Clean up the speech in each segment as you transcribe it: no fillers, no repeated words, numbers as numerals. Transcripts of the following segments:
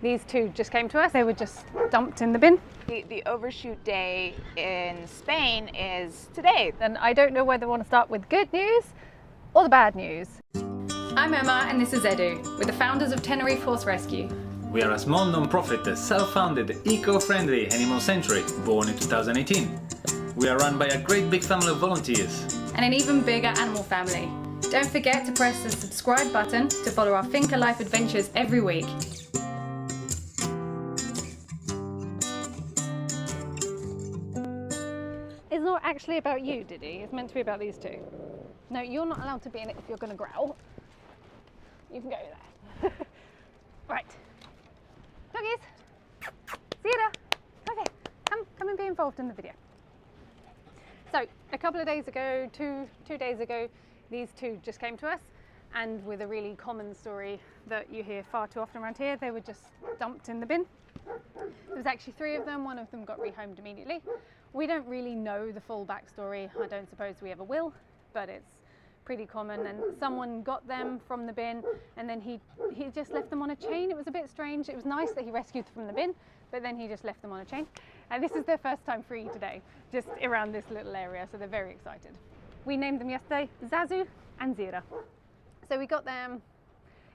These two just came to us. They were just dumped in the bin. The Overshoot day in Spain is today. And I don't know whether I want to start with good news or the bad news. I'm Emma and this is Edu. We're the founders of Tenerife Horse Rescue. We are a small non-profit, self-founded, eco-friendly animal sanctuary born in 2018. We are run by a great big family of volunteers. And an even bigger animal family. Don't forget to press the subscribe button to follow our Finca Life adventures every week. It's not actually about you, Diddy. It's meant to be about these two. No, you're not allowed to be in it if you're going to growl. You can go there. Right. Doggies. See you there. Okay, come and be involved in the video. So, a couple of days ago, two days ago, these two just came to us, and with a really common story that you hear far too often around here, they were just dumped in the bin. There was actually 3 of them. One of them got rehomed immediately. We don't really know the full backstory. I don't suppose we ever will, but it's pretty common. And someone got them from the bin, and then he just left them on a chain. It was a bit strange. It was nice that he rescued them from the bin, but then he just left them on a chain. And this is their first time free today, just around this little area, so they're very excited. We named them yesterday Zazu and Zira. So we got them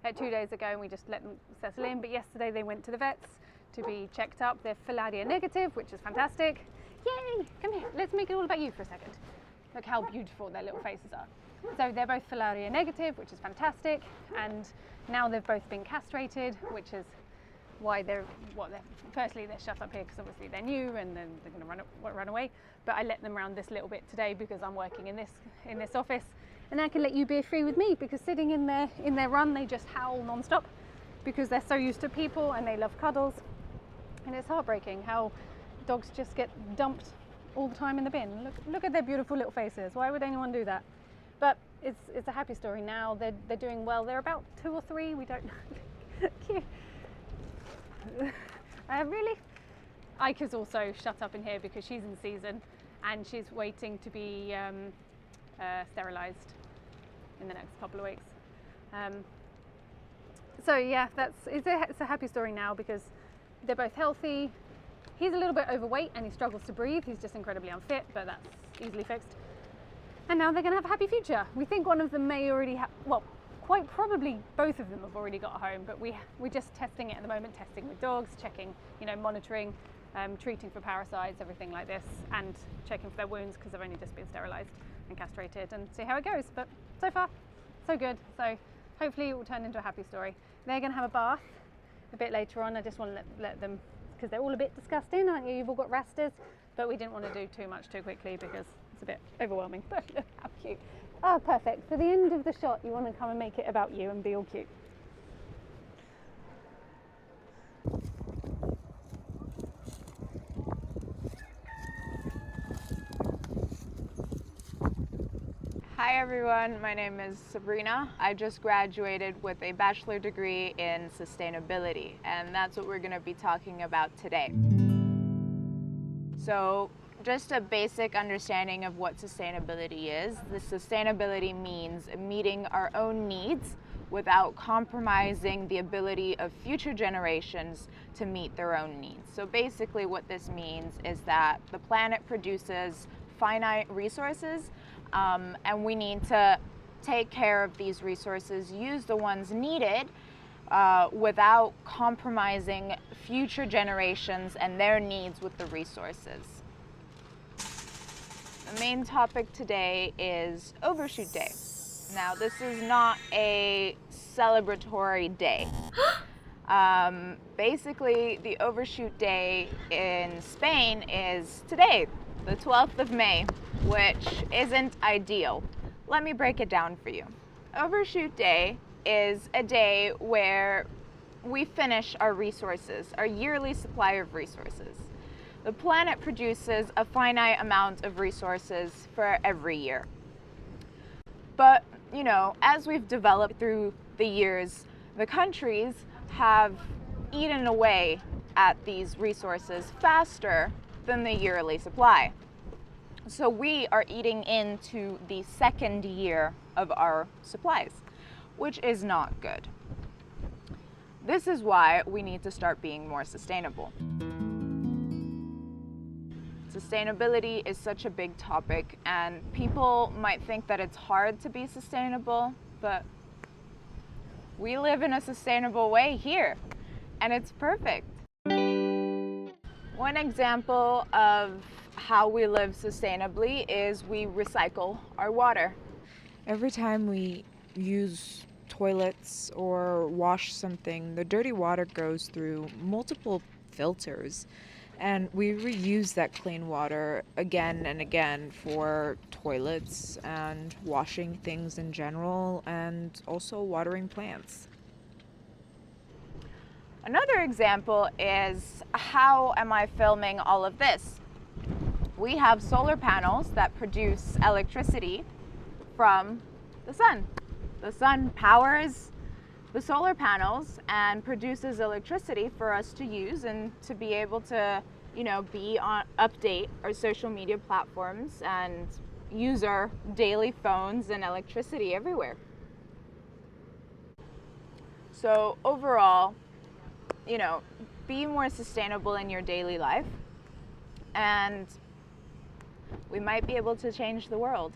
2 days ago and we just let them settle in, but yesterday they went to the vets to be checked up. They're filaria negative, which is fantastic. Yay! Come here, let's make it all about you for a second. Look how beautiful their little faces are. So they're both filaria negative, which is fantastic, and now they've both been castrated, which is why firstly they're shut up here because obviously they're new and then they're going to run away. But I let them around this little bit today because I'm working in this office, and I can let you be free with me because sitting in their run they just howl non-stop because they're so used to people and they love cuddles, and it's heartbreaking how dogs just get dumped all the time in the bin. Look at their beautiful little faces. Why would anyone do that? But it's a happy story now. They're doing well. They're about 2 or 3. We don't know. Cute. Really? Ika's also shut up in here because she's in season and she's waiting to be sterilised in the next couple of weeks. So yeah, it's a happy story now because they're both healthy. He's a little bit overweight and he struggles to breathe. He's just incredibly unfit, but that's easily fixed. And now they're going to have a happy future. We think one of them may already have, well, quite probably both of them have already got a home, but we're just testing it at the moment, testing with dogs, checking, monitoring, treating for parasites, everything like this, and checking for their wounds because they've only just been sterilised and castrated, and see how it goes. But so far, so good. So hopefully it will turn into a happy story. They're going to have a bath a bit later on. I just want to let them, because they're all a bit disgusting, aren't you? You've all got rastas, but we didn't want to do too much too quickly because it's a bit overwhelming. But look how cute. Oh, perfect. For the end of the shot, you want to come and make it about you and be all cute. Hi everyone, my name is Sabrina. I just graduated with a bachelor degree in sustainability, and that's what we're going to be talking about today. So, just a basic understanding of what sustainability is. The sustainability means meeting our own needs without compromising the ability of future generations to meet their own needs. So basically what this means is that the planet produces finite resources, and we need to take care of these resources, use the ones needed without compromising future generations and their needs with the resources. The main topic today is Overshoot Day. Now, this is not a celebratory day. Basically, the Overshoot Day in Spain is today, the 12th of May, which isn't ideal. Let me break it down for you. Overshoot Day is a day where we finish our resources, our yearly supply of resources. The planet produces a finite amount of resources for every year. But, as we've developed through the years, the countries have eaten away at these resources faster than the yearly supply. So we are eating into the second year of our supplies, which is not good. This is why we need to start being more sustainable. Sustainability is such a big topic, and people might think that it's hard to be sustainable, but we live in a sustainable way here, and it's perfect. One example of how we live sustainably is we recycle our water. Every time we use toilets or wash something, the dirty water goes through multiple filters, and we reuse that clean water again and again for toilets and washing things in general, and also watering plants. Another example is, how am I filming all of this? We have solar panels that produce electricity from the sun. The sun powers the solar panels and produces electricity for us to use and to be able to, update our social media platforms and use our daily phones and electricity everywhere. So overall, be more sustainable in your daily life, and we might be able to change the world.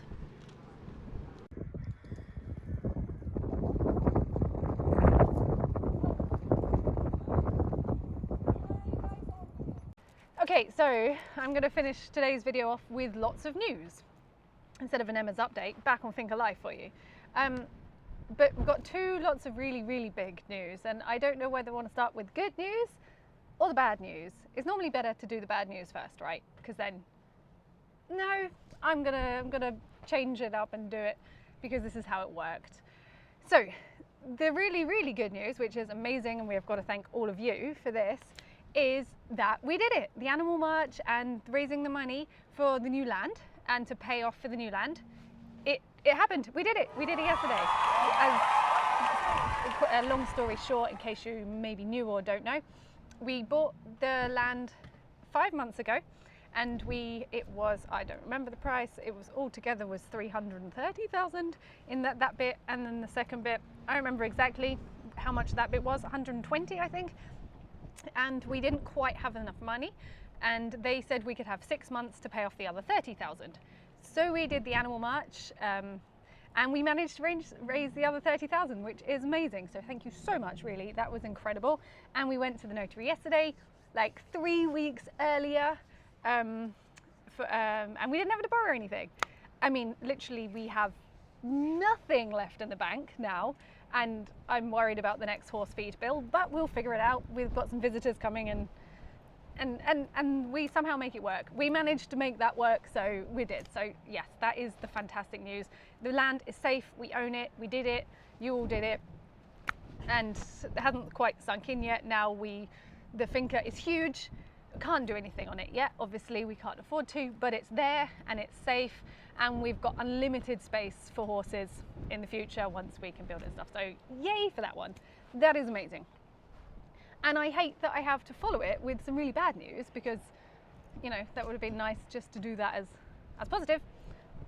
Okay, so I'm going to finish today's video off with lots of news instead of an Emma's update back on Think Alive for you. But we've got lots of really, really big news, and I don't know whether I want to start with good news or the bad news. It's normally better to do the bad news first, right? Because then, no, I'm gonna change it up and do it because this is how it worked. So the really, really good news, which is amazing, and we have got to thank all of you for this, is that we did it. The animal march and raising the money for the new land and to pay off for the new land. It happened. We did it. We did it yesterday. A long story short, in case you maybe knew or don't know, we bought the land 5 months ago, and it was, I don't remember the price, it was altogether was 330,000 in that bit, and then the second bit, I remember exactly how much that bit was, 120 I think, and we didn't quite have enough money, and they said we could have 6 months to pay off the other 30,000. So we did the animal march, and we managed to raise the other 30,000, which is amazing. So thank you so much, really. That was incredible. And we went to the notary yesterday, like 3 weeks earlier, and we didn't have to borrow anything. I mean, literally, we have nothing left in the bank now, and I'm worried about the next horse feed bill, but we'll figure it out. We've got some visitors coming, and we somehow make it work. We managed to make that work, so we did. So yes, that is the fantastic news. The land is safe, we own it, we did it, you all did it, and it hasn't quite sunk in yet. Now the finca is huge, we can't do anything on it yet, obviously we can't afford to, but it's there and it's safe, and we've got unlimited space for horses in the future once we can build and stuff. So yay for that one. That is amazing. And I hate that I have to follow it with some really bad news, because, that would have been nice just to do that as positive.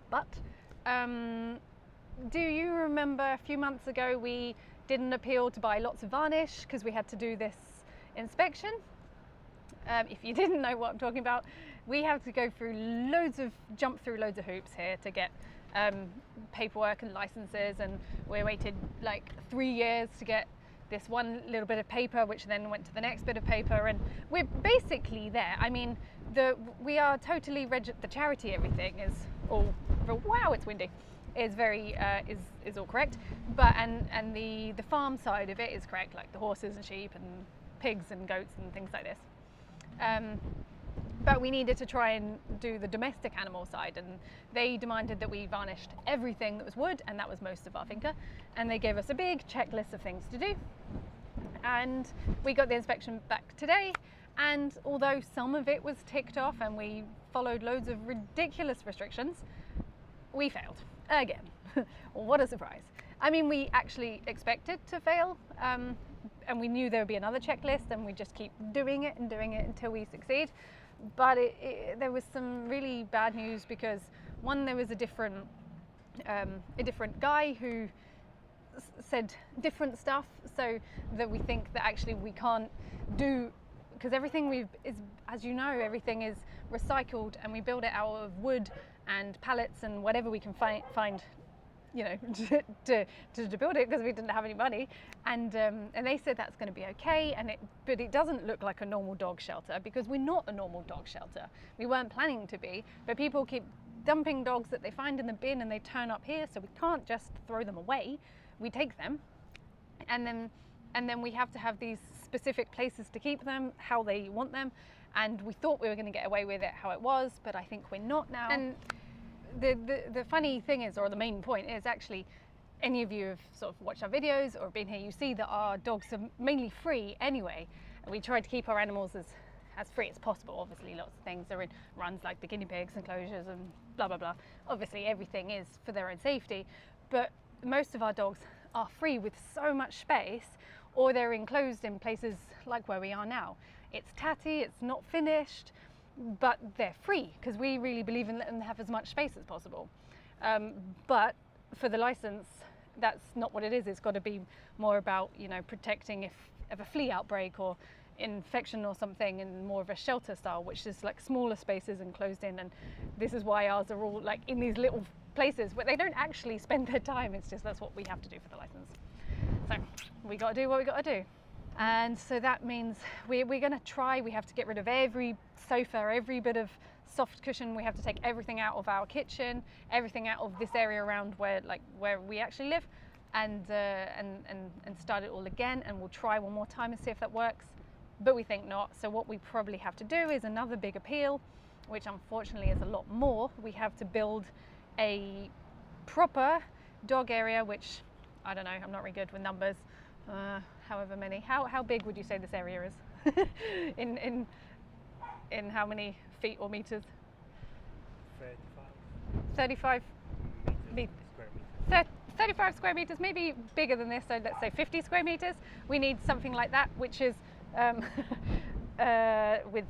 But do you remember a few months ago we did an appeal to buy lots of varnish because we had to do this inspection? If you didn't know what I'm talking about, we have to jump through loads of hoops here to get paperwork and licenses, and we waited like 3 years to get this one little bit of paper, which then went to the next bit of paper, and we're basically there. I mean, we are totally the charity, everything is all, wow, it's windy, is very is all correct, but and the farm side of it is correct, like the horses and sheep and pigs and goats and things like this. But we needed to try and do the domestic animal side, and they demanded that we varnished everything that was wood, and that was most of our finca, and they gave us a big checklist of things to do. And we got the inspection back today, and although some of it was ticked off and we followed loads of ridiculous restrictions, we failed again. What a surprise. I mean, we actually expected to fail, and we knew there would be another checklist, and we just keep doing it until we succeed. But there was some really bad news, because one, there was a different guy who said different stuff, so that we think that actually we can't do, because everything is, as you know, everything is recycled, and we build it out of wood and pallets and whatever we can find, you know, to build it, because we didn't have any money. And they said that's going to be okay, but it doesn't look like a normal dog shelter, because we're not a normal dog shelter. We weren't planning to be, but people keep dumping dogs that they find in the bin and they turn up here, so we can't just throw them away. We take them, and then we have to have these specific places to keep them, how they want them. And we thought we were going to get away with it how it was, but I think we're not now. And the funny thing is, or the main point is, actually, any of you have sort of watched our videos or been here, you see that our dogs are mainly free anyway. And we try to keep our animals as free as possible. Obviously, lots of things are in runs like the guinea pigs, enclosures, and blah, blah, blah. Obviously, everything is for their own safety, but most of our dogs are free with so much space, or they're enclosed in places like where we are now. It's tatty, it's not finished, but they're free, because we really believe in letting them have as much space as possible. But for the license, that's not what it is. It's got to be more about, you know, protecting if of a flea outbreak or infection or something, in more of a shelter style, which is like smaller spaces and closed in. And this is why ours are all like in these little places where they don't actually spend their time. It's just that's what we have to do for the license. So we got to do what we got to do. And so that means we're going to try. We have to get rid of every sofa, every bit of soft cushion. We have to take everything out of our kitchen, everything out of this area around where we actually live, and start it all again. And we'll try one more time and see if that works. But we think not. So what we probably have to do is another big appeal, which unfortunately is a lot more. We have to build a proper dog area, which I don't know, I'm not really good with numbers. However many. How big would you say this area is? in how many feet or meters? 35 35 square meters, maybe bigger than this, so let's say 50 square meters. We need something like that, which is with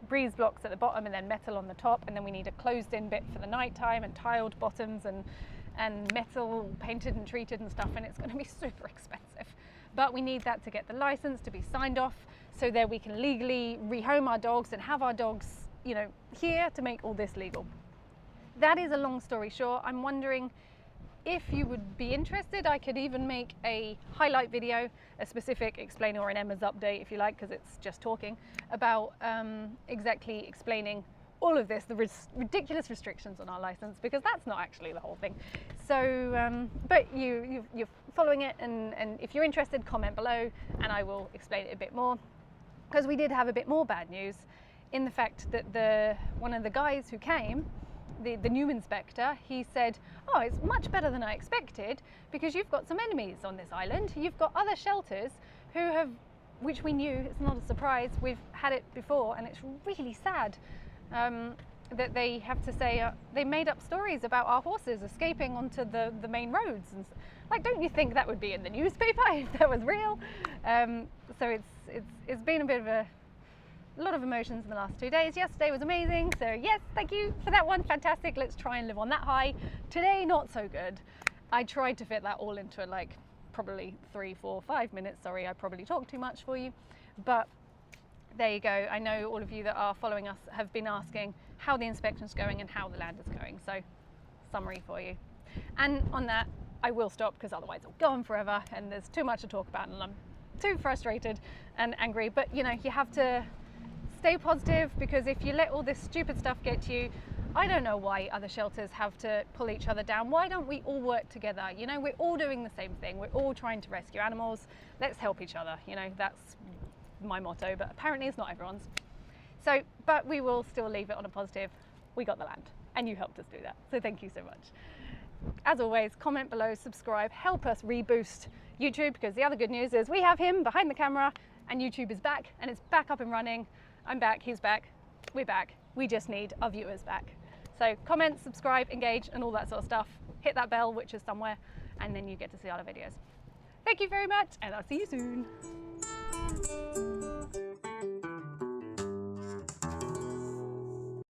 breeze blocks at the bottom and then metal on the top, and then we need a closed-in bit for the night time and tiled bottoms and metal painted and treated and stuff, and it's going to be super expensive. But we need that to get the license to be signed off, so that we can legally rehome our dogs and have our dogs, you know, here to make all this legal. That is a long story short. I'm wondering if you would be interested. I could even make a highlight video, a specific explainer, or an Emma's update if you like, because it's just talking about exactly explaining all of this, the ridiculous restrictions on our license, because that's not actually the whole thing. So, but you're following it, and if you're interested, comment below and I will explain it a bit more. Because we did have a bit more bad news in the fact that one of the guys who came, the new inspector, he said, oh, it's much better than I expected, because you've got some enemies on this island. You've got other shelters who have, which we knew, it's not a surprise, we've had it before, and it's really sad that they have to say they made up stories about our horses escaping onto the main roads. And like, don't you think that would be in the newspaper if that was real? So it's been a bit of a lot of emotions in the last 2 days. Yesterday was amazing, so yes, thank you for that one, fantastic. Let's try and live on that high. Today, not so good. I tried to fit that all into like probably 3, 4, 5 minutes. Sorry, I probably talked too much for you, but there you go. I know all of you that are following us have been asking how the inspection's going and how the land is going, so summary for you. And on that, I will stop, because otherwise it'll go on forever and there's too much to talk about and I'm too frustrated and angry. But you know, you have to stay positive, because if you let all this stupid stuff get to you, I don't know why other shelters have to pull each other down. Why don't we all work together? You know, we're all doing the same thing. We're all trying to rescue animals. Let's help each other. You know, that's my motto, but apparently it's not everyone's. So, but we will still leave it on a positive. We got the land and you helped us do that. So thank you so much. As always, comment below, subscribe, help us reboost YouTube, because the other good news is we have him behind the camera and YouTube is back, and it's back up and running. I'm back, he's back, we're back. We just need our viewers back. So comment, subscribe, engage, and all that sort of stuff. Hit that bell, which is somewhere, and then you get to see other videos. Thank you very much, and I'll see you soon.